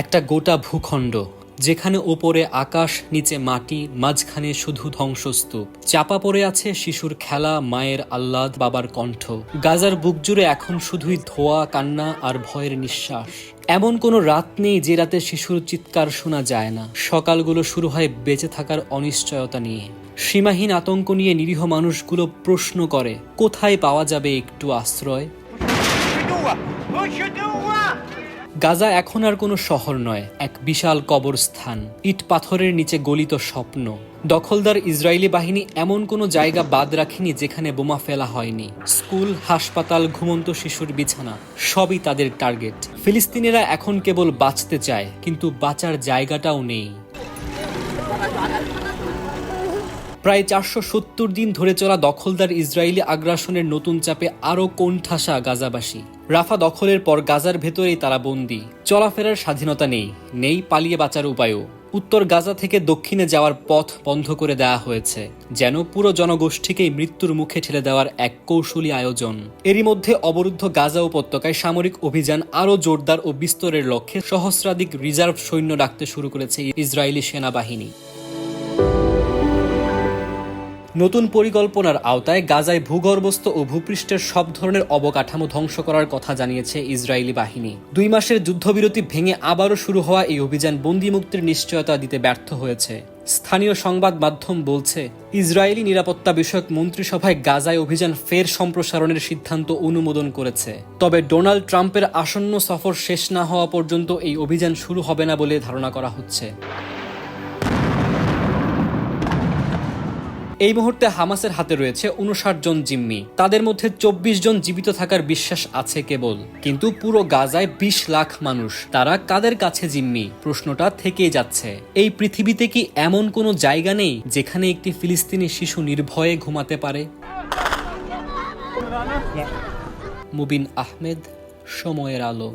একটা গোটা ভূখণ্ড, যেখানে ওপরে আকাশ, নিচে মাটি, মাঝখানে শুধু ধ্বংসস্তূপ। চাপা পড়ে আছে শিশুর খেলা, মায়ের আহ্লাদ, বাবার কণ্ঠ। গাজার বুক জুড়ে এখন শুধুই ধোঁয়া, কান্না আর ভয়ের নিঃশ্বাস। এমন কোনো রাত নেই যে রাতে শিশুর চিৎকার শোনা যায় না। সকালগুলো শুরু হয় বেঁচে থাকার অনিশ্চয়তা নিয়ে। সীমাহীন আতঙ্ক নিয়ে নিরীহ মানুষগুলো প্রশ্ন করে, কোথায় পাওয়া যাবে একটু আশ্রয়? গাজা এখন আর কোনো শহর নয়, এক বিশাল কবরস্থান, ইট পাথরের নিচে গলিত স্বপ্ন। দখলদার ইসরায়েলি বাহিনী এমন কোনো জায়গা বাদ রাখেনি যেখানে বোমা ফেলা হয়নি। স্কুল, হাসপাতাল, ঘুমন্ত শিশুর বিছানা, সবই তাদের টার্গেট। ফিলিস্তিনিরা এখন কেবল বাঁচতে চায়, কিন্তু বাঁচার জায়গাটাও নেই। প্রায় 470 দিন ধরে চলা দখলদার ইসরায়েলি আগ্রাসনের নতুন চাপে আরও কোণঠাসা গাজাবাসী। রাফা দখলের পর গাজার ভেতরেই তারা বন্দী। চলাফেরার স্বাধীনতা নেই, নেই পালিয়ে বাঁচার উপায়ও। উত্তর গাজা থেকে দক্ষিণে যাওয়ার পথ বন্ধ করে দেওয়া হয়েছে, যেন পুরো জনগোষ্ঠীকেই মৃত্যুর মুখে ঠেলে দেওয়ার এক কৌশলী আয়োজন। এরই মধ্যে অবরুদ্ধ গাজা উপত্যকায় সামরিক অভিযান আরও জোরদার ও বিস্তরের লক্ষ্যে সহস্রাধিক রিজার্ভ সৈন্য ডাকতে শুরু করেছে ইসরায়েলি সেনাবাহিনী। নতুন পরিকল্পনার আওতায় গাজায় ভূগর্ভস্থ ও ভূপৃষ্ঠের সব ধরনের অবকাঠামো ধ্বংস করার কথা জানিয়েছে ইসরায়েলি বাহিনী। 2 মাসের যুদ্ধবিরতি ভেঙে আবারও শুরু হওয়া এই অভিযান বন্দী মুক্তির নিশ্চয়তা দিতে ব্যর্থ হয়েছে। স্থানীয় সংবাদ মাধ্যম বলছে, ইসরায়েলি নিরাপত্তা বিষয়ক মন্ত্রিসভায় গাজায় অভিযান ফের সম্প্রসারণের সিদ্ধান্ত অনুমোদন করেছে। তবে ডোনাল্ড ট্রাম্পের আসন্ন সফর শেষ না হওয়া পর্যন্ত এই অভিযান শুরু হবে না বলে ধারণা করা হচ্ছে। এই মুহূর্তে হামাসের হাতে রয়েছে 59 জন জিম্মি। তাদের মধ্যে 24 জন জীবিত থাকার বিশ্বাস আছে কেবল। কিন্তু পুরো গাজায় 20 লাখ মানুষ, তারা কাদের কাছে জিম্মি? প্রশ্নটা থেকেই যাচ্ছে। এই পৃথিবীতে কি এমন কোনো জায়গা নেই যেখানে একটি ফিলিস্তিনি শিশু নির্ভয়ে ঘুমাতে পারে? মুবিন আহমেদ, সময়ের আলো।